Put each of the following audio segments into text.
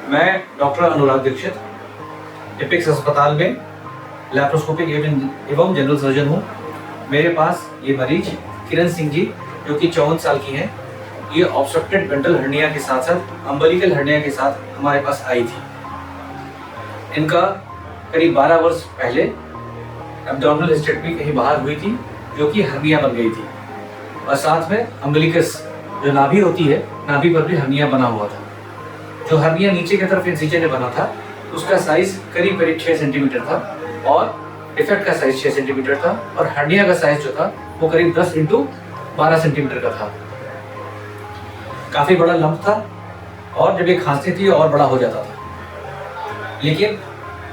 मैं डॉक्टर अनुराग दीक्षित एपिक्स अस्पताल में लैप्रोस्कोपिक एवं जनरल सर्जन हूँ। मेरे पास ये मरीज किरण सिंह जी जो कि 54 साल की हैं, ये ऑब्स्ट्रक्टेड वेंट्रल हर्निया के साथ साथ अम्बिलिकल हर्निया के साथ हमारे पास आई थी। इनका करीब 12 वर्ष पहले एब्डोमिनल हिस्टेरेक्टमी कहीं बाहर हुई थी जो कि हर्निया बन गई थी, और साथ में अम्बिलिकस जो नाभि होती है, नाभि पर भी हर्निया बना हुआ था। जो हर्निया नीचे की तरफ इंसिजन में बना था उसका साइज करीब 6 सेंटीमीटर था, और डिफेक्ट का साइज 6 सेंटीमीटर था, और हर्निया का साइज जो था वो करीब 10 × 12 सेंटीमीटर का था। काफी बड़ा लंप था, और जब ये खांसती थी और बड़ा हो जाता था। लेकिन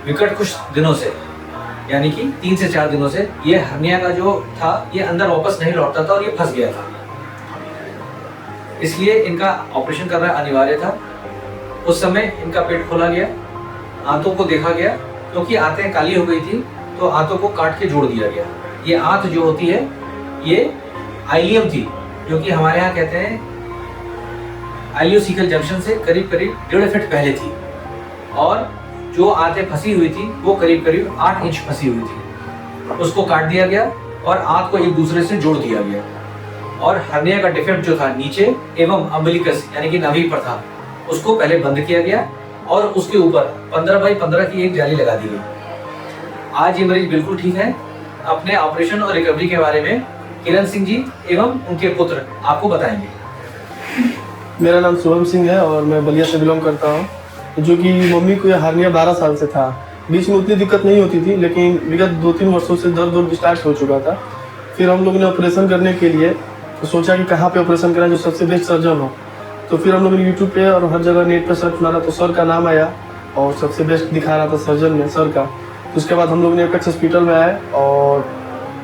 विकट कुछ दिनों से, यानी कि 3 से 4 दिनों से, ये हर्निया का जो था ये अंदर वापस नहीं लौटता था और ये फंस गया था। इसलिए इनका ऑपरेशन करना अनिवार्य था। उस समय इनका पेट खोला गया, आंतों को देखा गया, क्योंकि आंतें काली हो गई थी तो आंतों को काट के जोड़ दिया गया। ये आंत जो होती है ये आइलियम थी, जो कि हमारे यहाँ कहते हैं आइलियोसिकल जंक्शन से करीब 1.5 फीट पहले थी, और जो आंतें फंसी हुई थी वो करीब 8 इंच फंसी हुई थी। उसको काट दिया गया और आंत को एक दूसरे से जोड़ दिया गया, और हर्निया का डिफेक्ट जो था नीचे एवं अम्बिलिकस यानी कि नाभि पर था उसको पहले बंद किया गया, और उसके ऊपर 15 बाई 15 की एक जाली लगा दी गई। आज ये मरीज बिल्कुल ठीक है। अपने ऑपरेशन और रिकवरी के बारे में किरण सिंह जी एवं उनके पुत्र आपको बताएंगे। मेरा नाम शुभम सिंह है और मैं बलिया से बिलोंग करता हूँ। जो कि मम्मी को यह हार्निया 12 साल से था। बीच में उतनी दिक्कत नहीं होती थी, लेकिन विगत 2-3 वर्षों से दर्द स्टार्ट हो चुका था। फिर हम लोगों ने ऑपरेशन करने के लिए तो सोचा कि कहाँ पे ऑपरेशन करें जो सबसे बेस्ट सर्जन हो। तो फिर हम लोग ने यूट्यूब पे और हर जगह नेट पे सर्च मारा तो सर का नाम आया और सबसे बेस्ट दिखा रहा था सर्जन में सर का। तो उसके बाद हम लोग ने एपेक्स हॉस्पिटल में आए, और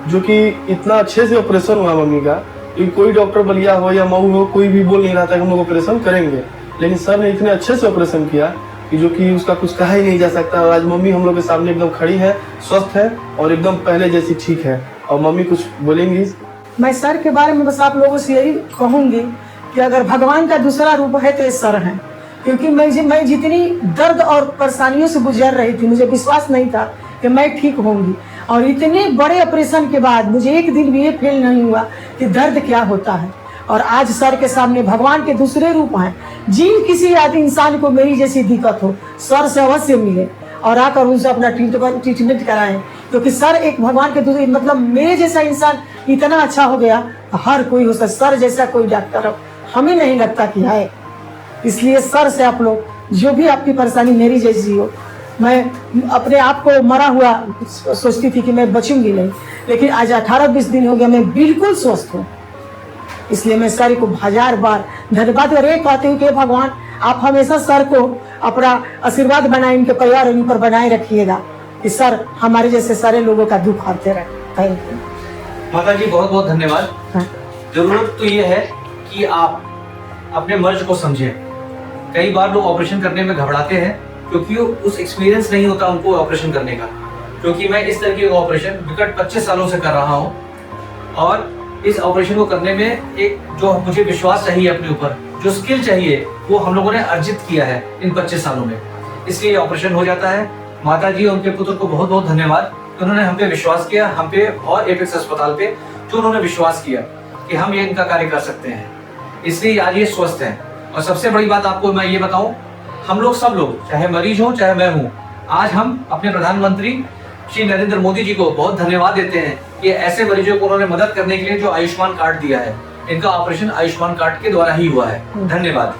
जो कि इतना अच्छे से ऑपरेशन हुआ मम्मी का कि कोई डॉक्टर बलिया हो या मऊ हो कोई भी बोल नहीं रहा था कि हम लोग ऑपरेशन करेंगे, लेकिन सर ने इतने अच्छे से ऑपरेशन किया कि जो कि उसका कुछ कहा ही नहीं जा सकता। और आज मम्मी हम लोग के सामने एकदम खड़ी है, स्वस्थ है और एकदम पहले जैसी ठीक है। और मम्मी कुछ बोलेंगी। मैं सर के बारे में बस आप लोगों से यही कहूंगी कि अगर भगवान का दूसरा रूप है तो ये सर है, क्योंकि मैं जितनी दर्द और परेशानियों से गुजर रही थी, मुझे विश्वास नहीं था कि मैं ठीक होंगी। और इतने बड़े ऑपरेशन के बाद मुझे एक दिन भी ये फील नहीं हुआ कि दर्द क्या होता है। और आज सर के सामने भगवान के दूसरे रूप हैं। जिन किसी आदि इंसान को मेरी जैसी दिक्कत हो, सर से अवश्य मिले और आकर उनसे अपना ट्रीटमेंट कराएं, क्योंकि सर एक भगवान के दूसरे, मतलब मेरे जैसा इंसान इतना अच्छा हो गया, हर कोई हो सकता। सर जैसा कोई डॉक्टर हमें नहीं लगता कि है। इसलिए सर से आप लोग, जो भी आपकी परेशानी मेरी जैसी हो, मैं अपने आप को मरा हुआ सोचती थी कि मैं बचूंगी नहीं, लेकिन आज 18-20 दिन हो गया मैं बिल्कुल स्वस्थ हूँ। इसलिए मैं सर को 1000 बार धन्यवाद और ये कहती हूँ कि भगवान आप हमेशा सर को अपना आशीर्वाद बनाए, इनके परिवार और इन पर बनाए रखिएगा कि सर हमारे जैसे सारे लोगों का दुख हरते रहे। थैंक यू माता जी, बहुत बहुत धन्यवाद। जरूरत तो ये है कि आप अपने मर्ज को समझें। कई बार लोग ऑपरेशन करने में घबराते हैं क्योंकि उस एक्सपीरियंस नहीं होता उनको ऑपरेशन करने का। क्योंकि मैं इस तरीके का ऑपरेशन विगत 25 सालों से कर रहा हूँ, और इस ऑपरेशन को करने में एक जो मुझे विश्वास चाहिए अपने ऊपर, जो स्किल चाहिए, वो हम लोगों ने अर्जित किया है इन 25 सालों में। इसलिए ऑपरेशन हो जाता है। माता जी और उनके पुत्र को बहुत बहुत धन्यवाद, उन्होंने हम पे विश्वास किया, हम पे और एपेक्स अस्पताल पे जो उन्होंने विश्वास किया कि हम ये इनका कार्य कर सकते हैं। इसलिए आज ये स्वस्थ हैं। और सबसे बड़ी बात आपको मैं ये बताऊं, हम लोग सब लोग, चाहे मरीज हो चाहे मैं हूं, आज हम अपने प्रधानमंत्री श्री नरेंद्र मोदी जी को बहुत धन्यवाद देते हैं कि ऐसे मरीजों को उन्होंने मदद करने के लिए जो आयुष्मान कार्ड दिया है। इनका ऑपरेशन आयुष्मान कार्ड के द्वारा ही हुआ है। धन्यवाद।